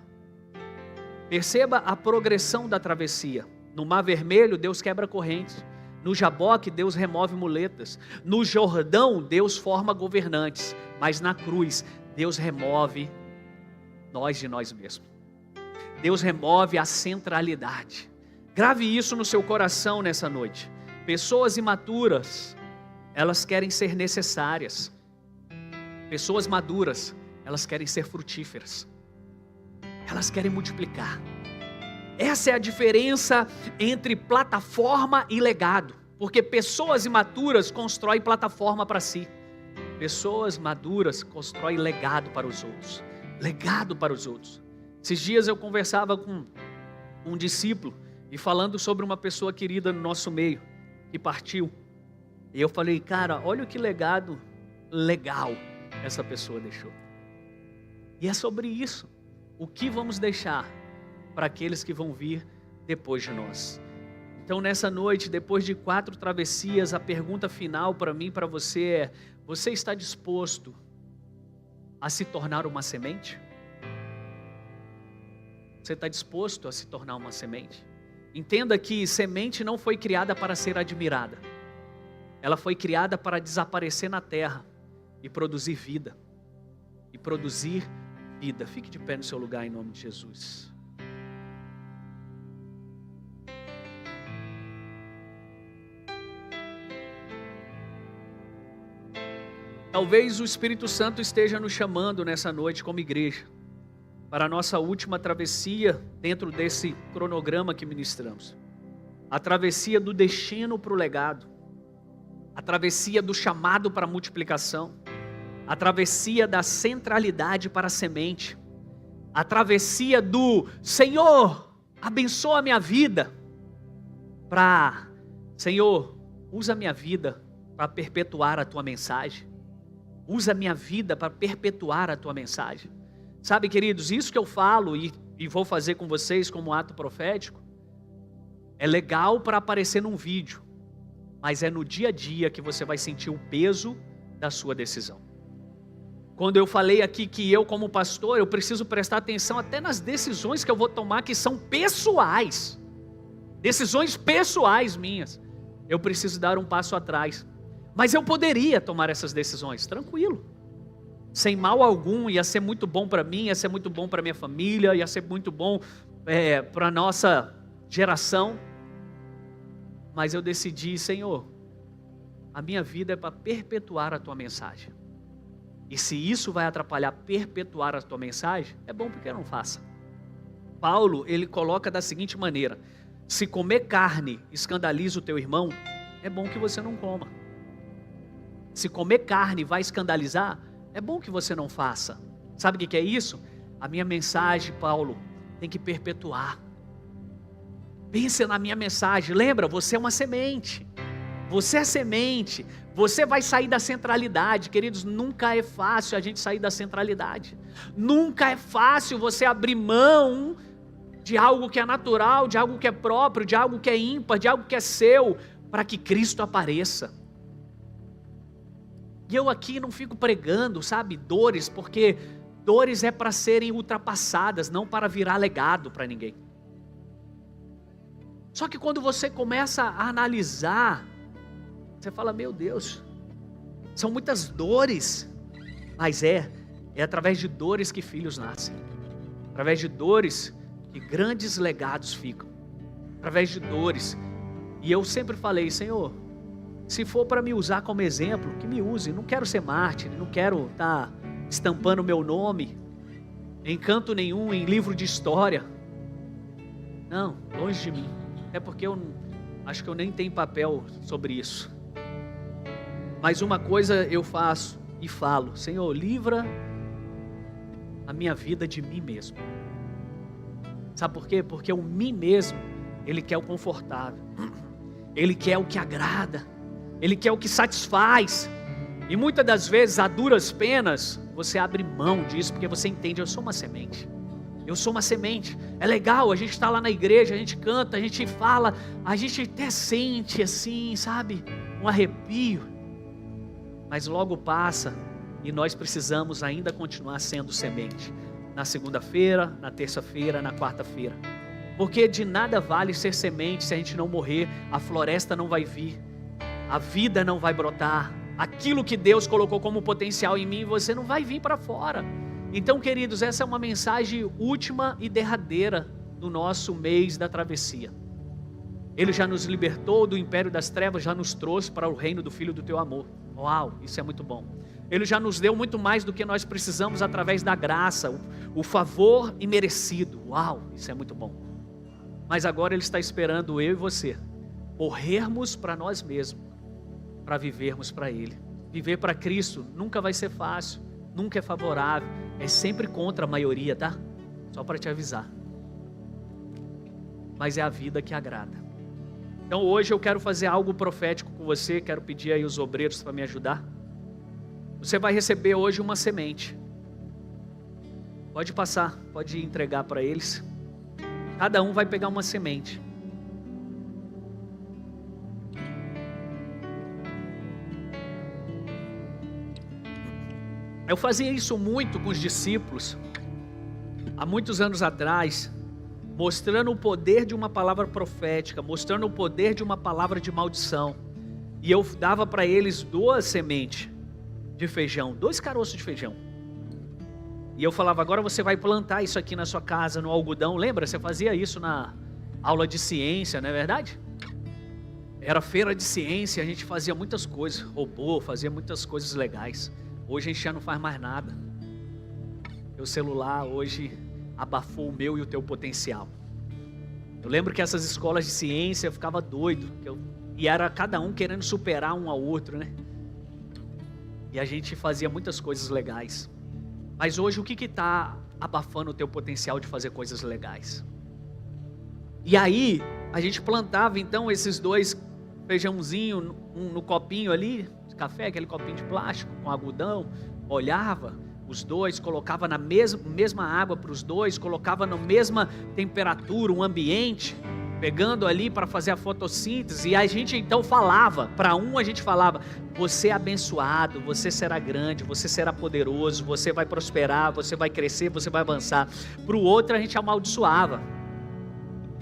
Perceba a progressão da travessia. No Mar Vermelho, Deus quebra correntes. No Jaboque, Deus remove muletas. No Jordão, Deus forma governantes. Mas na cruz, Deus remove nós de nós mesmos. Deus remove a centralidade. Grave isso no seu coração nessa noite. Pessoas imaturas, elas querem ser necessárias. Pessoas maduras, elas querem ser frutíferas. Elas querem multiplicar. Essa é a diferença entre plataforma e legado. Porque pessoas imaturas constroem plataforma para si. Pessoas maduras constroem legado para os outros. Legado para os outros. Esses dias eu conversava com um discípulo e falando sobre uma pessoa querida no nosso meio, que partiu. E eu falei, cara, olha que legado legal essa pessoa deixou. E é sobre isso. O que vamos deixar para aqueles que vão vir depois de nós? Então nessa noite, depois de 4 travessias, a pergunta final para mim e para você é: você está disposto a se tornar uma semente? Você está disposto a se tornar uma semente? Entenda que semente não foi criada para ser admirada. Ela foi criada para desaparecer na terra e produzir vida. E produzir vida. Fique de pé no seu lugar em nome de Jesus. Talvez o Espírito Santo esteja nos chamando nessa noite como igreja para a nossa última travessia dentro desse cronograma que ministramos. A travessia do destino para o legado. A travessia do chamado para a multiplicação. A travessia da centralidade para a semente. A travessia do Senhor, abençoa a minha vida. Para, Senhor, usa a minha vida para perpetuar a tua mensagem. Usa a minha vida para perpetuar a tua mensagem. Sabe, queridos, isso que eu falo e vou fazer com vocês como ato profético, é legal para aparecer num vídeo, mas é no dia a dia que você vai sentir o peso da sua decisão. Quando eu falei aqui que eu, como pastor, eu preciso prestar atenção até nas decisões que eu vou tomar, que são pessoais, decisões pessoais minhas, eu preciso dar um passo atrás. Mas eu poderia tomar essas decisões, tranquilo, sem mal algum. Ia ser muito bom para mim, ia ser muito bom para minha família, ia ser muito bom para a nossa geração. Mas eu decidi, Senhor, a minha vida é para perpetuar a tua mensagem. E se isso vai atrapalhar perpetuar a tua mensagem, é bom porque eu não faça. Paulo, ele coloca da seguinte maneira: se comer carne escandaliza o teu irmão, é bom que você não coma. Se comer carne vai escandalizar, é bom que você não faça. Sabe o que é isso? A minha mensagem, Paulo, tem que perpetuar. Pense na minha mensagem. Lembra, você é uma semente. Você é semente. Você vai sair da centralidade. Queridos, nunca é fácil a gente sair da centralidade. Nunca é fácil você abrir mão de algo que é natural, de algo que é próprio, de algo que é ímpar, de algo que é seu, para que Cristo apareça. E eu aqui não fico pregando, sabe, dores, porque dores é para serem ultrapassadas, não para virar legado para ninguém. Só que quando você começa a analisar, você fala, meu Deus, são muitas dores, mas é através de dores que filhos nascem, através de dores que grandes legados ficam, através de dores. E eu sempre falei, Senhor, se for para me usar como exemplo, que me use. Não quero ser mártir, não quero estar estampando meu nome em canto nenhum, em livro de história. Não, longe de mim. Até porque eu acho que eu nem tenho papel sobre isso. Mas uma coisa eu faço e falo: Senhor, livra a minha vida de mim mesmo. Sabe por quê? Porque o mim mesmo, ele quer o confortável, ele quer o que agrada, ele quer o que satisfaz. E muitas das vezes, a duras penas, você abre mão disso, porque você entende: eu sou uma semente. Eu sou uma semente. É legal, a gente está lá na igreja, a gente canta, a gente fala, a gente até sente assim, sabe, um arrepio. Mas logo passa e nós precisamos ainda continuar sendo semente. Na segunda-feira, na terça-feira, na quarta-feira. Porque de nada vale ser semente se a gente não morrer, a floresta não vai vir, a vida não vai brotar. Aquilo que Deus colocou como potencial em mim, você não vai vir para fora. Então, queridos, essa é uma mensagem última e derradeira do nosso mês da travessia. Ele já nos libertou do império das trevas, já nos trouxe para o reino do Filho do teu amor. Uau, isso é muito bom. Ele já nos deu muito mais do que nós precisamos através da graça, o favor imerecido. Uau, isso é muito bom. Mas agora Ele está esperando eu e você morrermos para nós mesmos, para vivermos para Ele. Viver para Cristo nunca vai ser fácil, nunca é favorável, é sempre contra a maioria, tá? Só para te avisar. Mas é a vida que agrada. Então hoje eu quero fazer algo profético com você, quero pedir aí os obreiros para me ajudar. Você vai receber hoje uma semente. Pode passar, pode entregar para eles. Cada um vai pegar uma semente. Eu fazia isso muito com os discípulos, há muitos anos atrás, mostrando o poder de uma palavra profética, mostrando o poder de uma palavra de maldição. E eu dava para eles 2 sementes de feijão, 2 caroços de feijão. E eu falava: agora você vai plantar isso aqui na sua casa, no algodão. Lembra? Você fazia isso na aula de ciência, não é verdade? Era feira de ciência, a gente fazia muitas coisas, robô, fazia muitas coisas legais. Hoje a gente já não faz mais nada. O celular hoje abafou o meu e o teu potencial. Eu lembro que essas escolas de ciência eu ficava doido. E era cada um querendo superar um ao outro, né? E a gente fazia muitas coisas legais. Mas hoje o que está abafando o teu potencial de fazer coisas legais? E aí a gente plantava então esses 2 feijãozinhos no copinho ali, café, aquele copinho de plástico com algodão, olhava os 2, colocava na mesma água para os 2, colocava na mesma temperatura, um ambiente, pegando ali para fazer a fotossíntese. E a gente então falava, para um a gente falava: você é abençoado, você será grande, você será poderoso, você vai prosperar, você vai crescer, você vai avançar. Para o outro a gente amaldiçoava.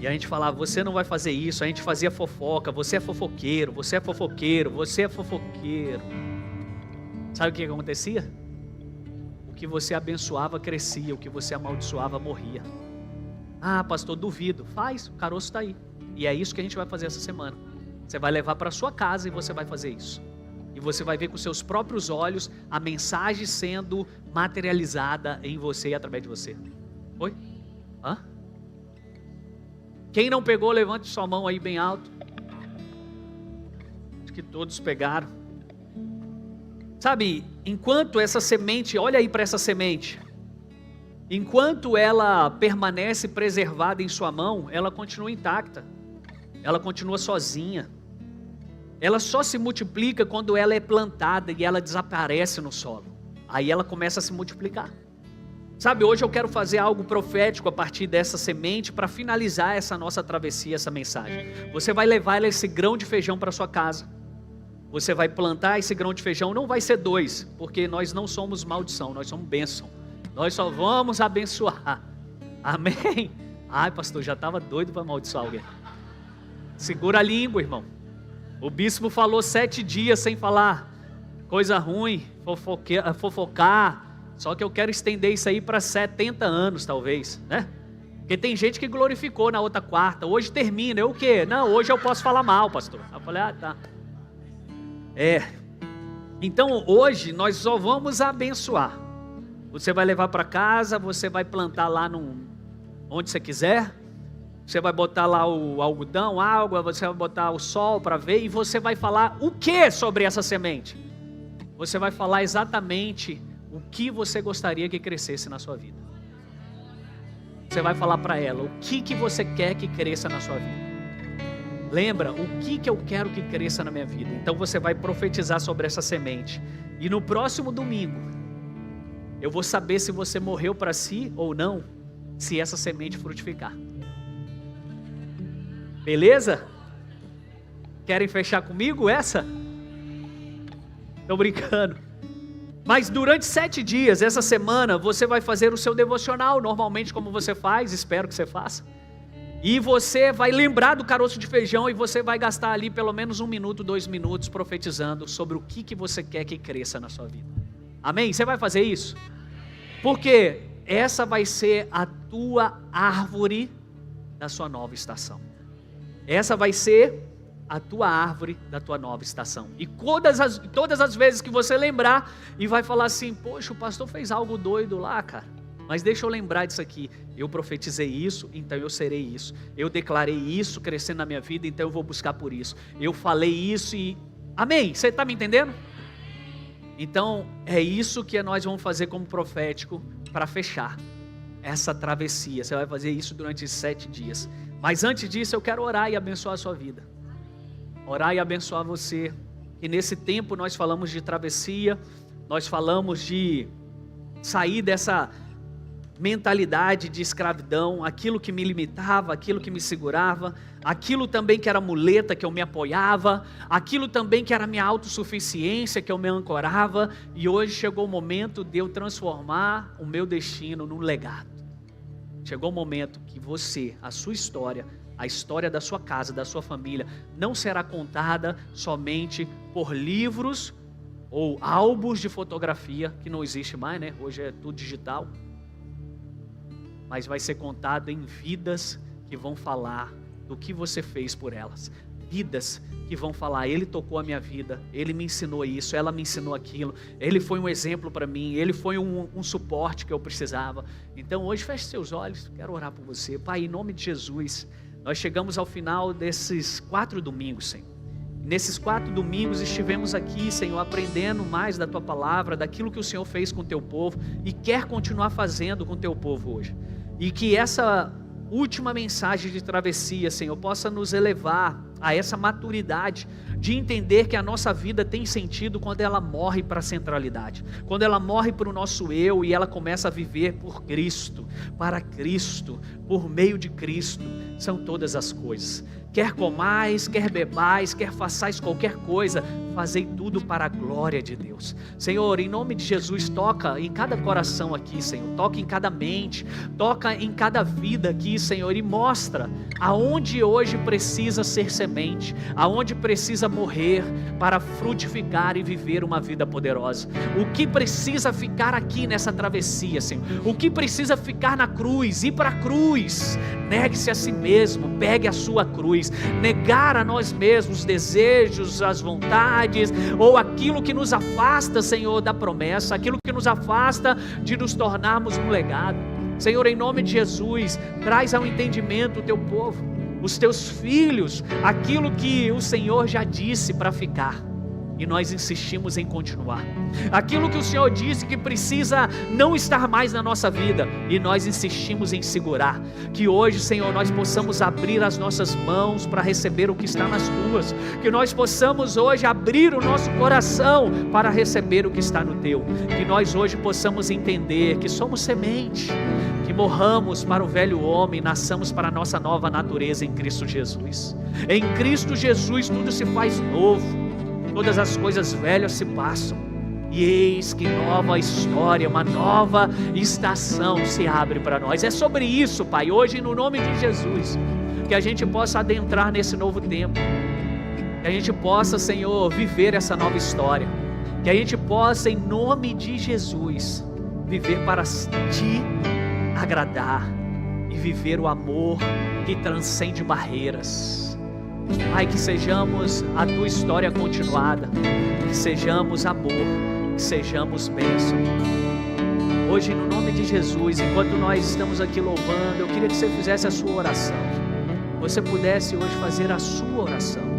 E a gente falava: você não vai fazer isso. A gente fazia fofoca: você é fofoqueiro, você é fofoqueiro, você é fofoqueiro. Sabe o que acontecia? O que você abençoava crescia, o que você amaldiçoava morria. Ah, pastor, duvido. Faz, o caroço está aí. E é isso que a gente vai fazer essa semana. Você vai levar para sua casa e você vai fazer isso. E você vai ver com seus próprios olhos a mensagem sendo materializada em você e através de você. Oi? Hã? Quem não pegou, levante sua mão aí bem alto. Acho que todos pegaram. Sabe, enquanto essa semente, olha aí para essa semente. Enquanto ela permanece preservada em sua mão, ela continua intacta. Ela continua sozinha. Ela só se multiplica quando ela é plantada e ela desaparece no solo. Aí ela começa a se multiplicar. Sabe, hoje eu quero fazer algo profético a partir dessa semente para finalizar essa nossa travessia, essa mensagem. Você vai levar esse grão de feijão para sua casa. Você vai plantar esse grão de feijão, não vai ser 2, porque nós não somos maldição, nós somos bênção. Nós só vamos abençoar. Amém? Ai, pastor, já estava doido para amaldiçoar alguém. Segura a língua, irmão. O bispo falou 7 dias sem falar coisa ruim, fofocar. Só que eu quero estender isso aí para 70 anos, talvez, né? Porque tem gente que glorificou na outra quarta. Hoje termina, eu o quê? Não, hoje eu posso falar mal, pastor. Eu falei: ah, tá. Então hoje nós só vamos abençoar. Você vai levar para casa, você vai plantar lá onde você quiser. Você vai botar lá o algodão, água, você vai botar o sol para ver. E você vai falar o que sobre essa semente? você vai falar exatamente o que você gostaria que crescesse na sua vida. Você vai falar para ela o que você quer que cresça na sua vida. Lembra, o que eu quero que cresça na minha vida. Então você vai profetizar sobre essa semente. E no próximo domingo, eu vou saber se você morreu para si ou não, se essa semente frutificar. Beleza? Querem fechar comigo essa? Estou brincando. Mas durante 7 dias, essa semana, você vai fazer o seu devocional, normalmente como você faz, espero que você faça. E você vai lembrar do caroço de feijão e você vai gastar ali pelo menos 1 minuto, 2 minutos profetizando sobre o que você quer que cresça na sua vida. Amém? Você vai fazer isso? Porque essa vai ser a tua árvore da sua nova estação. Essa vai ser a tua árvore da tua nova estação. E todas as vezes que você lembrar e vai falar assim, poxa, o pastor fez algo doido lá, cara. Mas deixa eu lembrar disso aqui, eu profetizei isso, então eu serei isso. Eu declarei isso crescendo na minha vida, então eu vou buscar por isso. Eu falei isso e... Amém? Você está me entendendo? Então é isso que nós vamos fazer como profético para fechar essa travessia. Você vai fazer isso durante 7 dias. Mas antes disso eu quero orar e abençoar a sua vida. Orar e abençoar você. E nesse tempo nós falamos de travessia, nós falamos de sair dessa mentalidade de escravidão, aquilo que me limitava, aquilo que me segurava, aquilo também que era muleta, que eu me apoiava, aquilo também que era minha autossuficiência, que eu me ancorava, e hoje chegou o momento de eu transformar o meu destino num legado. Chegou o momento que você, a sua história, a história da sua casa, da sua família, não será contada somente por livros ou álbuns de fotografia, que não existe mais, né? Hoje é tudo digital. Mas vai ser contado em vidas que vão falar do que você fez por elas. Vidas que vão falar, ele tocou a minha vida, ele me ensinou isso, ela me ensinou aquilo, ele foi um exemplo para mim, ele foi um suporte que eu precisava. Então hoje feche seus olhos, quero orar por você. Pai, em nome de Jesus, nós chegamos ao final desses 4 domingos, Senhor. Nesses 4 domingos estivemos aqui, Senhor, aprendendo mais da Tua palavra, daquilo que o Senhor fez com o Teu povo e quer continuar fazendo com o Teu povo hoje. E que essa última mensagem de travessia, Senhor, possa nos elevar a essa maturidade de entender que a nossa vida tem sentido quando ela morre para a centralidade, quando ela morre para o nosso eu e ela começa a viver por Cristo, para Cristo, por meio de Cristo, são todas as coisas. Quer comais, quer bebais, quer façais qualquer coisa, fazei tudo para a glória de Deus. Senhor, em nome de Jesus, toca em cada coração aqui, Senhor, toca em cada mente, toca em cada vida aqui, Senhor, e mostra aonde hoje precisa ser semente, aonde precisa morrer para frutificar e viver uma vida poderosa. O que precisa ficar aqui nessa travessia, Senhor? O que precisa ficar na cruz? Ir para a cruz. Negue-se a si mesmo, pegue a sua cruz. Negar a nós mesmos os desejos, as vontades, ou aquilo que nos afasta, Senhor, da promessa, aquilo que nos afasta de nos tornarmos um legado. Senhor, em nome de Jesus, traz ao entendimento o teu povo, os teus filhos, aquilo que o Senhor já disse para ficar. E nós insistimos em continuar. Aquilo que o Senhor disse que precisa não estar mais na nossa vida, e nós insistimos em segurar. Que hoje, Senhor, nós possamos abrir as nossas mãos para receber o que está nas tuas. Que nós possamos hoje abrir o nosso coração para receber o que está no teu. Que nós hoje possamos entender que somos semente, que morramos para o velho homem, nasçamos para a nossa nova natureza em Cristo Jesus. Em Cristo Jesus tudo se faz novo. Todas as coisas velhas se passam, e eis que nova história, uma nova estação se abre para nós. É sobre isso, Pai, hoje no nome de Jesus, que a gente possa adentrar nesse novo tempo, que a gente possa, Senhor, viver essa nova história, que a gente possa, em nome de Jesus, viver para Te agradar e viver o amor que transcende barreiras. Pai, que sejamos a Tua história continuada, que sejamos amor, que sejamos bênção. Hoje, no nome de Jesus, enquanto nós estamos aqui louvando, eu queria que você fizesse a sua oração. Você pudesse hoje fazer a sua oração.